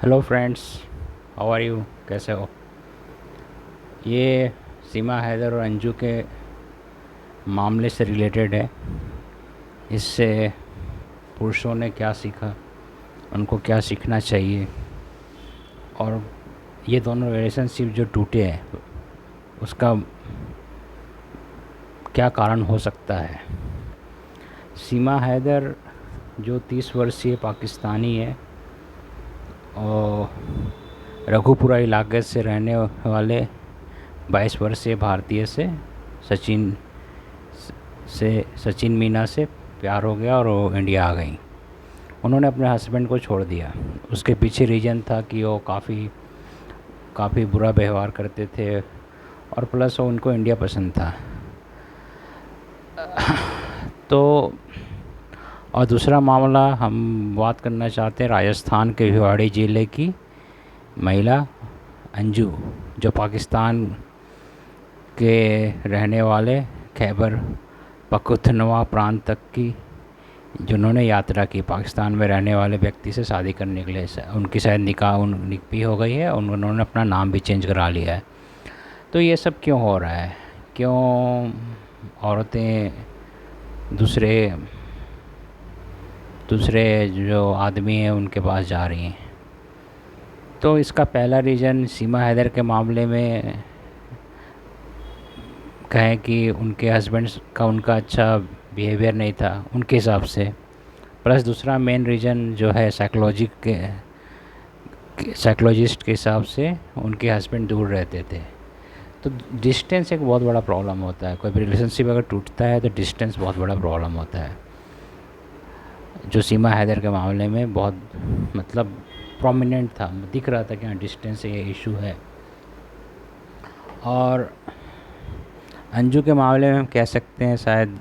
Hello friends, how are you? कैसे हो? ये सीमा हैदर और अंजू के मामले से रिलेटेड है। इससे पुरुषों ने क्या सीखा, उनको क्या सीखना चाहिए, और ये दोनों रिलेशनशिप जो टूटे हैं उसका क्या कारण हो सकता है। सीमा हैदर जो 30 वर्षीय पाकिस्तानी है और रघुपुरा इलाके से रहने वाले 22 वर्षीय भारतीय सचिन सचिन मीना से प्यार हो गया और वो इंडिया आ गई। उन्होंने अपने हस्बैंड को छोड़ दिया। उसके पीछे रीज़न था कि वो काफ़ी बुरा व्यवहार करते थे और प्लस वो उनको इंडिया पसंद था। तो और दूसरा मामला हम बात करना चाहते हैं राजस्थान के भिवाड़ी ज़िले की महिला अंजू, जो पाकिस्तान के रहने वाले खैबर पख्तूनख्वा प्रांत तक की जिन्होंने यात्रा की, पाकिस्तान में रहने वाले व्यक्ति से शादी करने के लिए। उनकी शायद निकाह भी हो गई है, उन्होंने अपना नाम भी चेंज करा लिया है। तो ये सब क्यों हो रहा है? क्यों औरतें दूसरे दूसरे जो आदमी हैं उनके पास जा रही हैं? तो इसका पहला रीज़न सीमा हैदर के मामले में कहें कि उनके हस्बैंड का उनका अच्छा बिहेवियर नहीं था उनके हिसाब से। प्लस दूसरा मेन रीज़न जो है साइकोलॉजिस्ट के हिसाब से उनके हस्बैंड दूर रहते थे। तो डिस्टेंस एक बहुत बड़ा प्रॉब्लम होता है। कोई भी रिलेशनशिप अगर टूटता है तो डिस्टेंस बहुत बड़ा प्रॉब्लम होता है, जो सीमा हैदर के मामले में बहुत मतलब प्रोमिनेंट था, दिख रहा था कि हाँ डिस्टेंस ये इशू है। और अंजू के मामले में हम कह सकते हैं शायद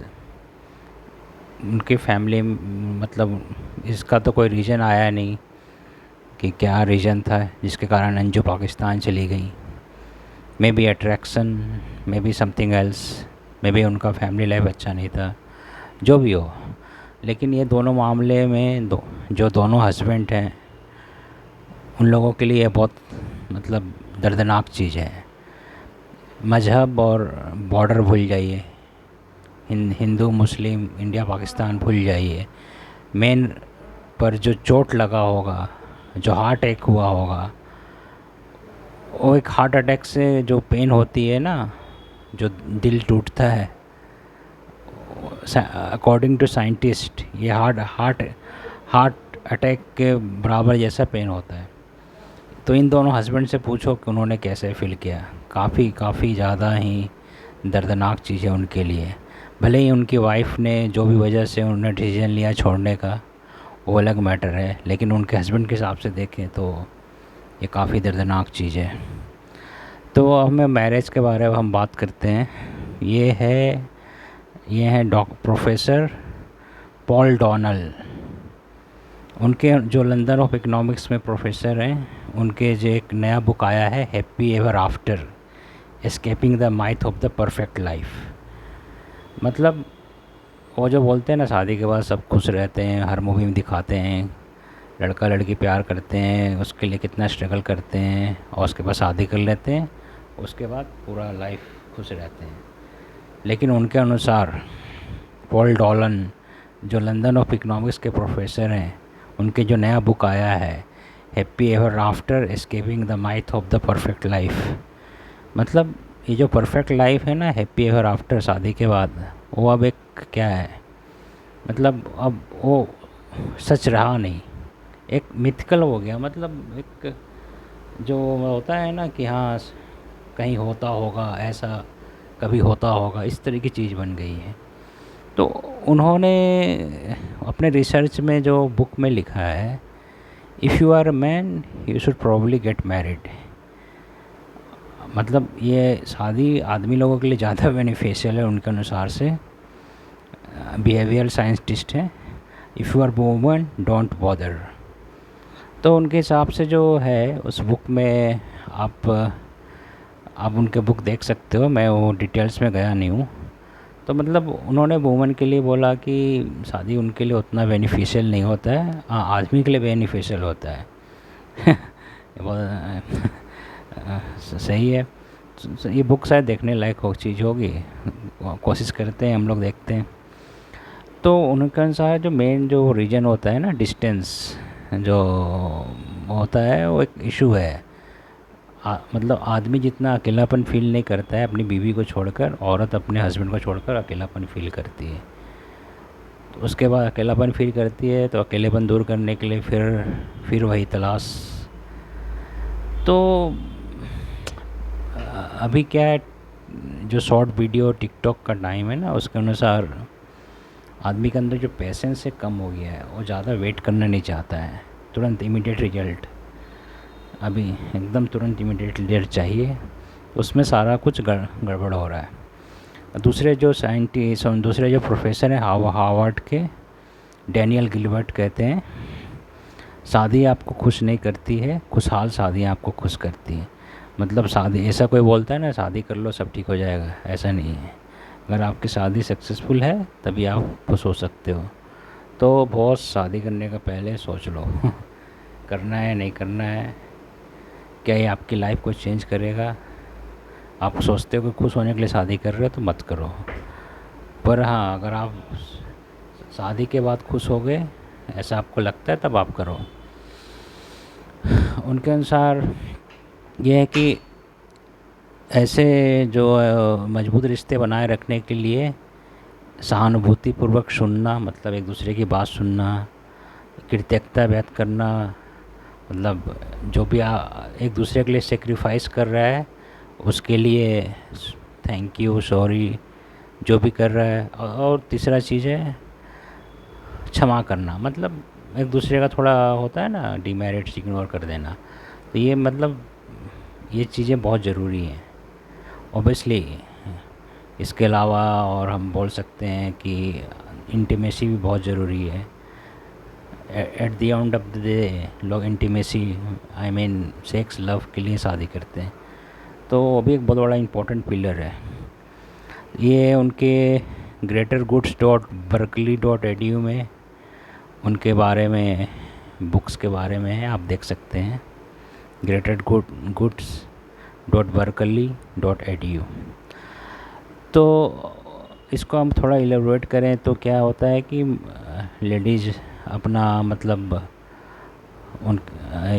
उनकी फैमिली मतलब इसका तो कोई रीज़न आया नहीं कि क्या रीज़न था जिसके कारण अंजू पाकिस्तान चली गई। May be attraction, may be something else, may be उनका फैमिली लाइफ अच्छा नहीं था, जो भी हो। लेकिन ये दोनों मामले में जो दोनों हस्बैंड हैं उन लोगों के लिए बहुत मतलब दर्दनाक चीज़ है। मज़हब और बॉर्डर भूल जाइए, हिंदू मुस्लिम इंडिया पाकिस्तान भूल जाइए। मेन पर जो चोट लगा होगा, जो हार्ट अटैक हुआ होगा, वो एक हार्ट अटैक से जो पेन होती है ना, जो दिल टूटता है, अकॉर्डिंग टू साइंटिस्ट ये हार्ट अटैक के बराबर जैसा पेन होता है। तो इन दोनों हस्बैंड से पूछो कि उन्होंने कैसे फ़ील किया। काफ़ी ज़्यादा ही दर्दनाक चीज़ है उनके लिए। भले ही उनकी वाइफ ने जो भी वजह से उन्होंने डिसीजन लिया छोड़ने का वो अलग मैटर है, लेकिन उनके हस्बैंड के हिसाब से देखें तो ये काफ़ी दर्दनाक चीज़ है। तो अब हमें मैरिज के बारे में हम बात करते हैं। ये हैं प्रोफेसर पॉल डॉनल। उनके जो लंदन ऑफ इकोनॉमिक्स में प्रोफेसर हैं, उनके जो एक नया बुक आया है happy ever after escaping the माइथ of the perfect life. मतलब वो जो बोलते हैं ना शादी के बाद सब खुश रहते हैं, हर मूवी में दिखाते हैं लड़का लड़की प्यार करते हैं, उसके लिए कितना स्ट्रगल करते हैं और उसके बाद शादी कर लेते हैं, उसके बाद पूरा लाइफ खुश रहते हैं। लेकिन उनके अनुसार पॉल डॉलन जो लंदन ऑफ इकोनॉमिक्स के प्रोफेसर हैं, उनके जो नया बुक आया है happy ever after escaping the माइथ of the perfect life, मतलब ये जो परफेक्ट लाइफ है ना हैप्पी एवर आफ्टर शादी के बाद, वो अब एक क्या है, मतलब अब वो सच रहा नहीं, एक मिथिकल हो गया। मतलब एक जो होता है ना कि हाँ कहीं होता होगा ऐसा, कभी होता होगा, इस तरह की चीज़ बन गई है। तो उन्होंने अपने रिसर्च में जो बुक में लिखा है if you are a man you should probably get married. मतलब ये शादी आदमी लोगों के लिए ज़्यादा बेनिफिशियल है उनके अनुसार से। बिहेवियरल साइंटिस्ट हैं। If you are woman don't bother. तो उनके हिसाब से जो है उस बुक में आप उनके बुक देख सकते हो, मैं वो डिटेल्स में गया नहीं हूँ। तो मतलब उन्होंने वुमन के लिए बोला कि शादी उनके लिए उतना बेनिफिशियल नहीं होता है, हाँ आदमी के लिए बेनिफिशियल होता है। सही है। ये बुक शायद देखने लायक हो चीज़ होगी, कोशिश करते हैं हम लोग, देखते हैं। तो उनके अनुसार जो मेन जो रीज़न होता है ना, डिस्टेंस जो होता है, वो एक इशू है। मतलब आदमी जितना अकेलापन फील नहीं करता है अपनी बीवी को छोड़कर, औरत अपने हस्बैंड को छोड़कर अकेलापन फील करती है। तो उसके बाद अकेलापन फील करती है, तो अकेलेपन दूर करने के लिए फिर वही तलाश। तो अभी क्या है, जो शॉर्ट वीडियो टिकटॉक का टाइम है ना, उसके अनुसार आदमी के अंदर जो पेशेंस है कम हो गया है। वो ज़्यादा वेट करना नहीं चाहता है, तुरंत इमीडिएट रिजल्ट, अभी एकदम तुरंत इमीडिएट रिजल्ट चाहिए। उसमें सारा कुछ गड़बड़ हो रहा है। दूसरे जो साइंटिस्ट और दूसरे जो प्रोफेसर हैं हार्वर्ड के, डैनियल गिलबर्ट कहते हैं, शादी आपको खुश नहीं करती है, खुशहाल शादी आपको खुश करती है। मतलब शादी, ऐसा कोई बोलता है ना शादी कर लो सब ठीक हो जाएगा, ऐसा नहीं है। अगर आपकी शादी सक्सेसफुल है तभी आप खुश हो सकते हो। तो बहुत शादी करने का पहले सोच लो करना है नहीं करना है, क्या ये आपकी लाइफ को चेंज करेगा। आप सोचते हो कि खुश होने के लिए शादी कर रहे हो तो मत करो। पर हाँ, अगर आप शादी के बाद खुश हो गए, ऐसा आपको लगता है, तब आप करो। उनके अनुसार ये है कि ऐसे जो मजबूत रिश्ते बनाए रखने के लिए सहानुभूतिपूर्वक सुनना, मतलब एक दूसरे की बात सुनना, कृतज्ञता व्यक्त करना, मतलब जो भी एक दूसरे के लिए सेक्रीफाइस कर रहा है उसके लिए थैंक यू, सॉरी, जो भी कर रहा है। और तीसरा चीज़ है क्षमा करना, मतलब एक दूसरे का थोड़ा होता है ना डिमेरिट्स इग्नोर कर देना। तो ये मतलब ये चीज़ें बहुत ज़रूरी हैं ऑब्वियसली। इसके अलावा और हम बोल सकते हैं कि इंटीमेसी भी बहुत ज़रूरी है। At the end of the day लोग intimacy, I mean sex, love के लिए शादी करते हैं। तो वो भी एक बहुत बड़ा इम्पोर्टेंट पिलर है। ये उनके greatergoods.berkeley.edu में उनके बारे में, बुक्स के बारे में है, आप देख सकते हैं greatergoods.berkeley.edu। तो इसको हम थोड़ा इलेबोरेट करें तो क्या होता है कि लेडीज़ अपना मतलब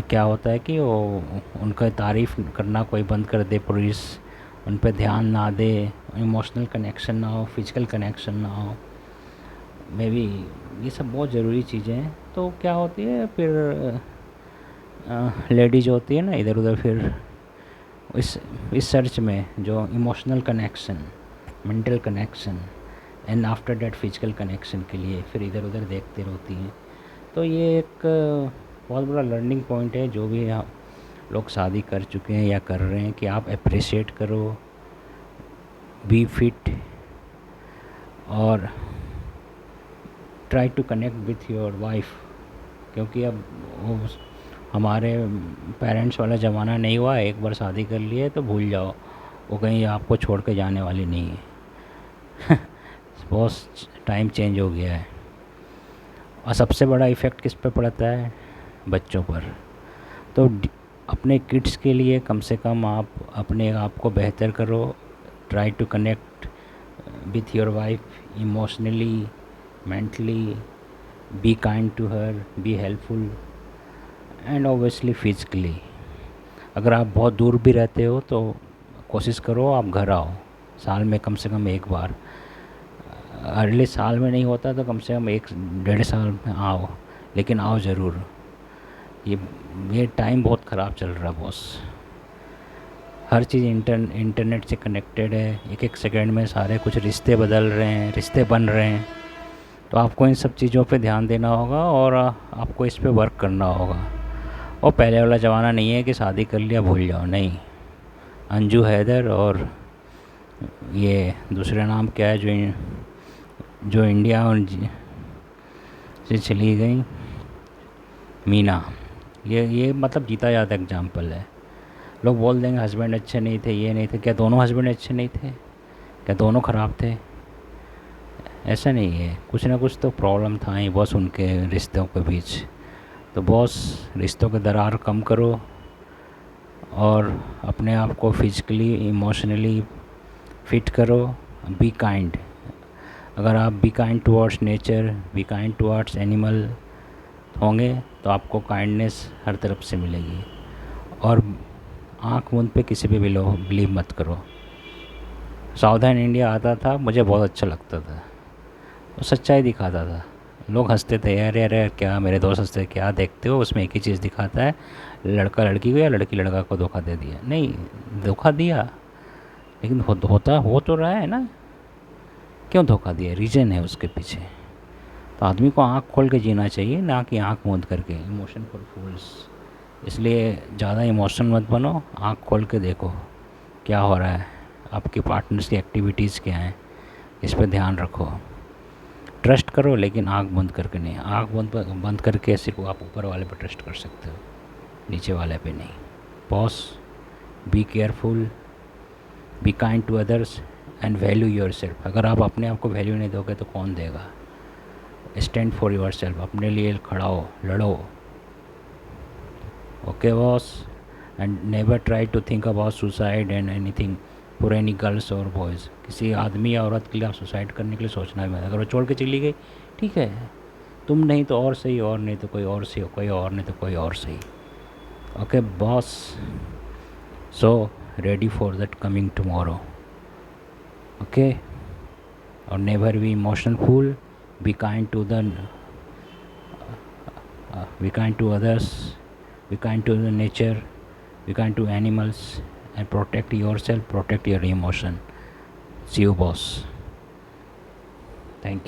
क्या होता है कि वो उनका तारीफ़ करना कोई बंद कर दे, पुरुष उन पर ध्यान ना दे, इमोशनल कनेक्शन ना हो, फिज़िकल कनेक्शन ना हो, मे बी ये सब बहुत ज़रूरी चीज़ें हैं। तो क्या होती है फिर लेडीज होती है ना इधर उधर, फिर इस सर्च में जो emotional connection, mental connection and after that physical connection के लिए फिर इधर उधर देखते रहती हैं। तो ये एक बहुत बड़ा लर्निंग पॉइंट है जो भी आप लोग शादी कर चुके हैं या कर रहे हैं, कि आप अप्रिशिएट करो, बी फिट, और try to connect with your wife. क्योंकि अब वो हमारे पेरेंट्स वाला ज़माना नहीं हुआ, एक बार शादी कर लिए तो भूल जाओ, वो कहीं आपको छोड़ के जाने वाली नहीं है बहुत टाइम चेंज हो गया है। और सबसे बड़ा इफ़ेक्ट किस पे पड़ता है? बच्चों पर। तो अपने किड्स के लिए कम से कम आप अपने आप को बेहतर करो, try to connect with your wife emotionally, mentally, be kind to her, be helpful and obviously physically. अगर आप बहुत दूर भी रहते हो तो कोशिश करो आप घर आओ, साल में कम से कम एक बार। अर्ली साल में नहीं होता तो कम से कम 1-1.5 साल में आओ, लेकिन आओ ज़रूर। ये टाइम बहुत ख़राब चल रहा है बॉस। हर चीज़ इंटरनेट से कनेक्टेड है, एक एक सेकंड में सारे कुछ रिश्ते बदल रहे हैं, रिश्ते बन रहे हैं। तो आपको इन सब चीज़ों पे ध्यान देना होगा और आपको इस पे वर्क करना होगा। और पहले वाला ज़माना नहीं है कि शादी कर लिया भूल जाओ, नहीं। अंजू हैदर और ये दूसरा नाम क्या है जो इंडिया से चली गई, मीना, ये मतलब जीता जाता एग्जाम्पल है। लोग बोल देंगे हस्बैंड अच्छे नहीं थे, ये नहीं थे। क्या दोनों हस्बैंड अच्छे नहीं थे? क्या दोनों ख़राब थे? ऐसा नहीं है, कुछ ना कुछ तो प्रॉब्लम था ही बॉस उनके रिश्तों के बीच। तो बॉस रिश्तों के दरार कम करो और अपने आप को फिजिकली इमोशनली फिट करो। Be kind. अगर आप be kind towards nature, be kind towards animal होंगे तो आपको काइंडनेस हर तरफ से मिलेगी। और आँख मूंद पे किसी पे भी लो बिलीव मत करो। सावधान इंडिया आता था, मुझे बहुत अच्छा लगता था। वो सच्चाई दिखाता था। लोग हंसते थे, अरे अरे क्या, मेरे दोस्त हंसते, क्या देखते हो, उसमें एक ही चीज़ दिखाता है, लड़का लड़की को या लड़की लड़का को धोखा दे दिया। नहीं, धोखा दिया, लेकिन होता हो तो रहा है ना। क्यों धोखा दिया, रीज़न है उसके पीछे। तो आदमी को आँख खोल के जीना चाहिए, ना कि आँख मूंद करके। इमोशन फॉर फूल्स। इसलिए ज़्यादा इमोशन मत बनो, आँख खोल के देखो क्या हो रहा है, आपके पार्टनर्स की एक्टिविटीज़ क्या हैं, इस पर ध्यान रखो। ट्रस्ट करो, लेकिन आँख बंद करके नहीं। आँख बंद करके सिर्फ आप ऊपर वाले पे ट्रस्ट कर सकते हो, नीचे वाले पे नहीं। Pause, be careful, be kind to others and value yourself. अगर आप अपने आप को वैल्यू नहीं दोगे तो कौन देगा। स्टैंड फॉर योर सेल्फ, अपने लिए खड़ा हो, लड़ो। Okay boss. And never try to think about suicide and anything for any girls और बॉयज़। किसी आदमी या औरत के लिए आप सुसाइड करने के लिए सोचना भी मत। अगर वो छोड़ के चली गई, ठीक है, तुम नहीं तो और सही, और नहीं तो कोई और सही, कोई और नहीं तो कोई और सही। Okay boss. So ready for that coming tomorrow. Okay. और never be emotional fool, be kind to the be kind to others, be kind to the nature, be kind to animals, and protect yourself, protect your emotion. See you boss. Thank you.